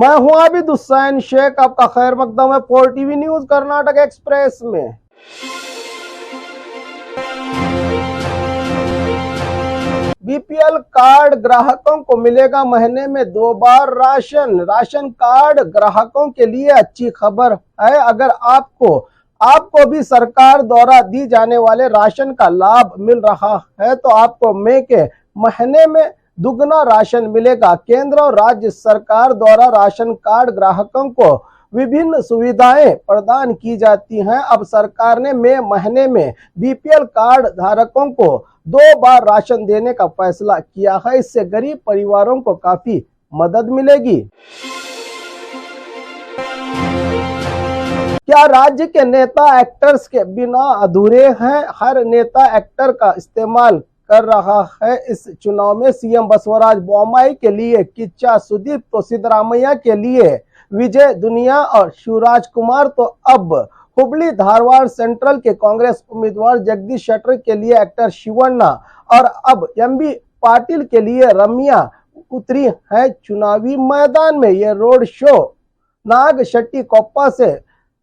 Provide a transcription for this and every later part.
मैं हूं आबिद हुसैन शेख, आपका खैर मकदम है 4 टीवी न्यूज कर्नाटक एक्सप्रेस में। बीपीएल कार्ड ग्राहकों को मिलेगा महीने में 2 बार राशन कार्ड ग्राहकों के लिए अच्छी खबर है। अगर आपको भी सरकार द्वारा दी जाने वाले राशन का लाभ मिल रहा है तो आपको मई के महीने में दुगना राशन मिलेगा। केंद्र और राज्य सरकार द्वारा राशन कार्ड ग्राहकों को विभिन्न सुविधाएं प्रदान की जाती हैं। अब सरकार ने मई महीने में बीपीएल कार्ड धारकों को 2 बार राशन देने का फैसला किया है। इससे गरीब परिवारों को काफी मदद मिलेगी। क्या राज्य के नेता एक्टर्स के बिना अधूरे हैं? हर नेता एक्टर का इस्तेमाल कर रहा है। इस चुनाव में सीएम बसवराज बोम्मई के लिए किच्चा सुदीप, तो सिद्धरामैया के लिए विजय दुनिया और शिवराज कुमार, तो अब हुबली धारवाड़ सेंट्रल के कांग्रेस उम्मीदवार जगदीश शेट्टर के लिए एक्टर शिवन्ना और अब एमबी पाटिल के लिए रम्या उतरी है चुनावी मैदान में। यह रोड शो नागशेट्टीकोप्पा से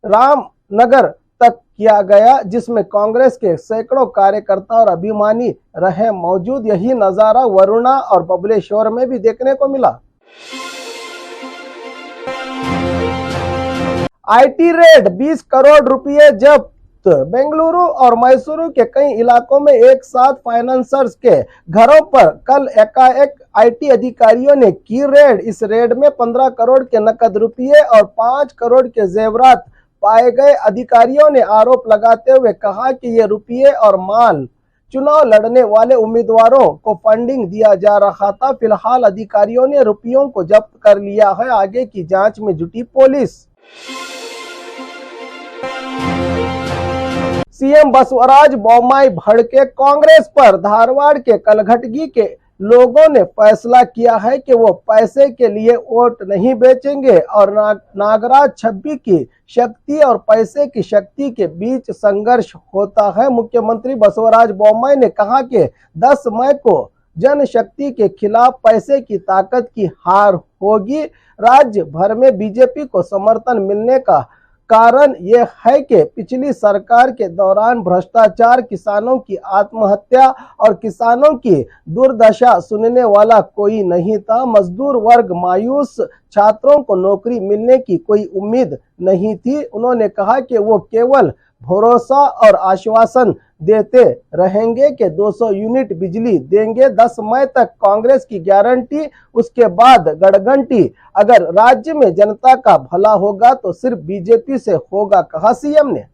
रामनगर तक किया गया, जिसमें कांग्रेस के सैकड़ों कार्यकर्ता और अभिमानी रहे मौजूद। यही नजारा वरुणा और बबलेश्वर में भी देखने को मिला। आईटी रेड, 20 करोड़ रुपए जब्त। बेंगलुरु और मैसूरू के कई इलाकों में एक साथ फाइनेंसर्स के घरों पर कल एकाएक आईटी अधिकारियों ने की रेड। इस रेड में 15 करोड़ के नकद रुपये और 5 करोड़ के जेवरात पाए गए। अधिकारियों ने आरोप लगाते हुए कहा कि ये रुपये और माल चुनाव लड़ने वाले उम्मीदवारों को फंडिंग दिया जा रहा था। फिलहाल अधिकारियों ने रुपयों को जब्त कर लिया है। आगे की जांच में जुटी पुलिस। सीएम बसवराज बोम्मई भड़के कांग्रेस पर। धारवाड़ के कलघटगी के लोगों ने फैसला किया है कि वो पैसे के लिए वोट नहीं बेचेंगे और नागराज छब्बी की शक्ति और पैसे की शक्ति के बीच संघर्ष होता है। मुख्यमंत्री बसवराज बोम्मई ने कहा कि 10 मई को जनशक्ति के खिलाफ पैसे की ताकत की हार होगी। राज्य भर में बीजेपी को समर्थन मिलने का कारण यह है कि पिछली सरकार के दौरान भ्रष्टाचार, किसानों की आत्महत्या और किसानों की दुर्दशा सुनने वाला कोई नहीं था। मजदूर वर्ग मायूस, छात्रों को नौकरी मिलने की कोई उम्मीद नहीं थी। उन्होंने कहा कि वो केवल भरोसा और आश्वासन देते रहेंगे कि 200 यूनिट बिजली देंगे। 10 मई तक कांग्रेस की गारंटी, उसके बाद गड़गंटी। अगर राज्य में जनता का भला होगा तो सिर्फ बीजेपी से होगा, कहा सीएम ने।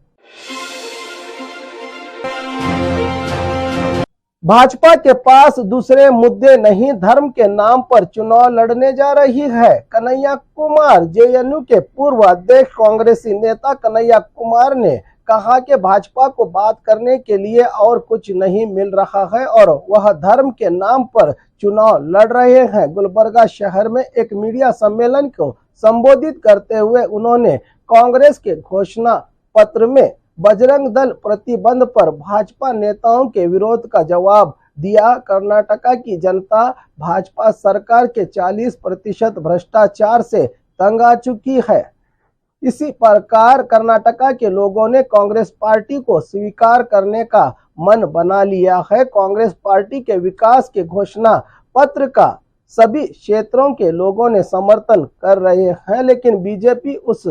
भाजपा के पास दूसरे मुद्दे नहीं, धर्म के नाम पर चुनाव लड़ने जा रही है। कन्हैया कुमार, जेएनयू के पूर्व अध्यक्ष कांग्रेसी नेता कन्हैया कुमार ने कहा कि भाजपा को बात करने के लिए और कुछ नहीं मिल रहा है और वह धर्म के नाम पर चुनाव लड़ रहे हैं। गुलबर्गा शहर में एक मीडिया सम्मेलन को संबोधित करते हुए उन्होंने कांग्रेस के घोषणा पत्र में बजरंग दल प्रतिबंध पर भाजपा नेताओं के विरोध का जवाब दिया। कर्नाटका की जनता भाजपा सरकार के 40% भ्रष्टाचार से तंग आ चुकी है। इसी प्रकार कर्नाटका के लोगों ने कांग्रेस पार्टी को स्वीकार करने का मन बना लिया है। कांग्रेस पार्टी के विकास के घोषणा पत्र का सभी क्षेत्रों के लोगों ने समर्थन कर रहे हैं, लेकिन बीजेपी उस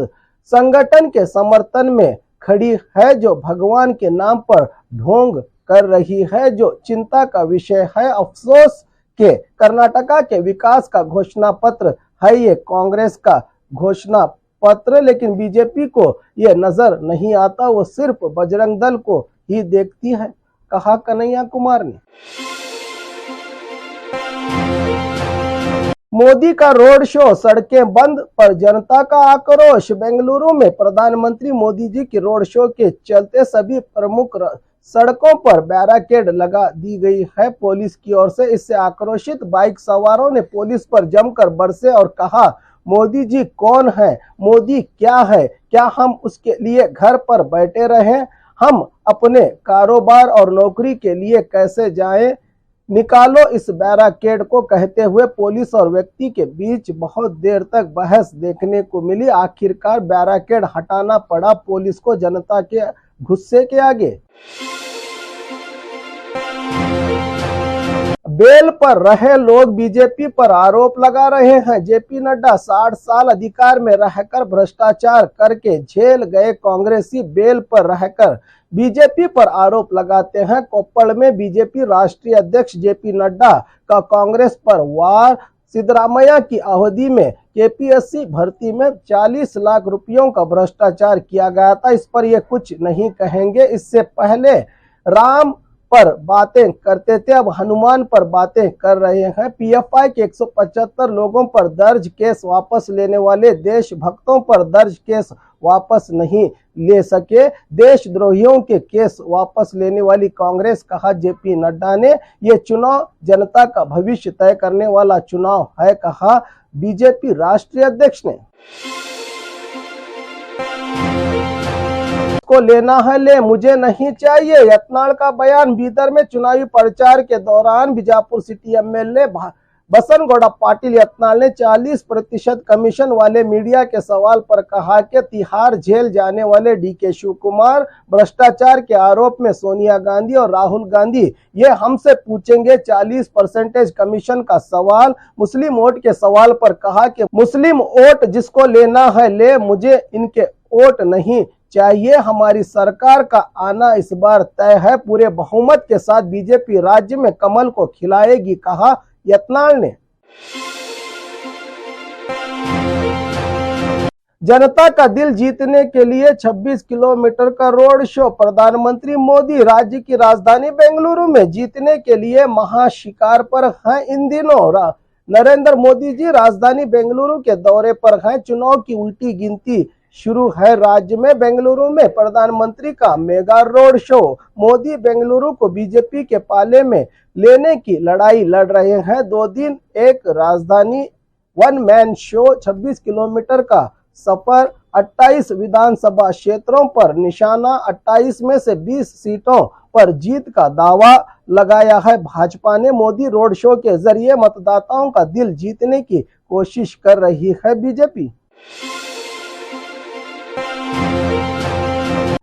संगठन के समर्थन में खड़ी है जो भगवान के नाम पर ढोंग कर रही है, जो चिंता का विषय है। अफसोस के कर्नाटका के विकास का घोषणा पत्र है ये कांग्रेस का घोषणा पत्र, लेकिन बीजेपी को यह नजर नहीं आता। वो सिर्फ बजरंग दल को ही देखती है, कहा कन्हैया कुमार ने। मोदी का रोड शो, सड़कें बंद पर जनता का आक्रोश। बेंगलुरु में प्रधानमंत्री मोदी जी की रोड शो के चलते सभी प्रमुख सड़कों पर बैरिकेड लगा दी गई है पुलिस की ओर से। इससे आक्रोशित बाइक सवारों ने पुलिस पर जमकर बरसे और कहा, मोदी जी कौन है? मोदी क्या है? क्या हम उसके लिए घर पर बैठे रहें? हम अपने कारोबार और नौकरी के लिए कैसे जाएं? निकालो इस बैरिकेड को कहते हुए पुलिस और व्यक्ति के बीच बहुत देर तक बहस देखने को मिली। आखिरकार बैरिकेड हटाना पड़ा पुलिस को जनता के गुस्से के आगे। बेल पर रहे लोग बीजेपी पर आरोप लगा रहे हैं। जेपी नड्डा 60 साल अधिकार में रहकर भ्रष्टाचार करके झेल गए कांग्रेसी बेल पर रहकर बीजेपी पर आरोप लगाते हैं। कोप्पड़ में बीजेपी राष्ट्रीय अध्यक्ष जेपी नड्डा का कांग्रेस पर वार। सिद्धरामैया की अवधि में केपीएससी भर्ती में 40 लाख रुपयों का भ्रष्टाचार किया गया था। इस पर ये कुछ नहीं कहेंगे। इससे पहले राम पर बातें करते थे, अब हनुमान पर बातें कर रहे हैं। पीएफआई के 175 लोगों पर दर्ज केस वापस लेने वाले देशभक्तों पर दर्ज केस वापस नहीं ले सके। देशद्रोहियों के केस वापस लेने वाली कांग्रेस, कहा जेपी नड्डा ने। ये चुनाव जनता का भविष्य तय करने वाला चुनाव है, कहा बीजेपी राष्ट्रीय अध्यक्ष ने। को लेना है ले, मुझे नहीं चाहिए, यत्नाल का बयान। बीदर में चुनावी प्रचार के दौरान बीजापुर सिटी एमएलए बसनगौड़ा पाटिल यत्नाल ने 40% कमीशन वाले मीडिया के सवाल पर कहा कि तिहाड़ जेल जाने वाले डीके शिव कुमार भ्रष्टाचार के आरोप में सोनिया गांधी और राहुल गांधी ये हमसे पूछेंगे 40% कमीशन का सवाल। मुस्लिम वोट के सवाल पर कहा कि मुस्लिम वोट जिसको लेना है ले, मुझे इनके वोट नहीं चाहिए। हमारी सरकार का आना इस बार तय है। पूरे बहुमत के साथ बीजेपी राज्य में कमल को खिलाएगी, कहा यत्नाल ने। जनता का दिल जीतने के लिए 26 किलोमीटर का रोड शो। प्रधानमंत्री मोदी राज्य की राजधानी बेंगलुरु में जीतने के लिए महाशिकार पर हैं इन दिनों। नरेंद्र मोदी जी राजधानी बेंगलुरु के दौरे पर हैं। चुनाव की उल्टी गिनती शुरू है राज्य में। बेंगलुरु में प्रधानमंत्री का mega road show. Modi Bengaluru को बीजेपी के पाले में लेने की लड़ाई लड़ रहे हैं। 2 दिन एक राजधानी वन मैन शो, 26 किलोमीटर का सफर, 28 विधानसभा क्षेत्रों पर निशाना। 28 में से 20 सीटों पर जीत का दावा लगाया है भाजपा ने। मोदी रोड शो के जरिए मतदाताओं का दिल जीतने की कोशिश कर रही है बीजेपी।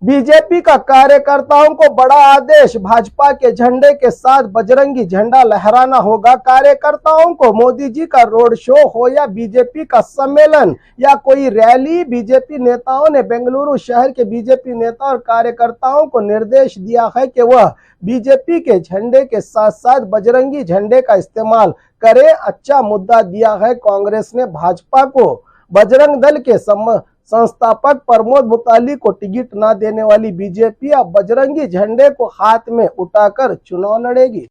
बीजेपी का कार्यकर्ताओं को बड़ा आदेश। भाजपा के झंडे के साथ बजरंगी झंडा लहराना होगा। कार्यकर्ताओं को मोदी जी का रोड शो हो या बीजेपी का सम्मेलन या कोई रैली, बीजेपी नेताओं ने बेंगलुरु शहर के बीजेपी नेता और कार्यकर्ताओं को निर्देश दिया है कि वह बीजेपी के झंडे के साथ साथ बजरंगी झंडे का इस्तेमाल करें। अच्छा मुद्दा दिया है कांग्रेस ने भाजपा को। बजरंग दल के संस्थापक प्रमोद मुतालिक को टिकट न देने वाली बीजेपी अब बजरंगी झंडे को हाथ में उठाकर चुनाव लड़ेगी।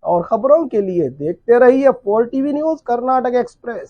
और खबरों के लिए देखते रहिए 4 टीवी न्यूज कर्नाटक एक्सप्रेस।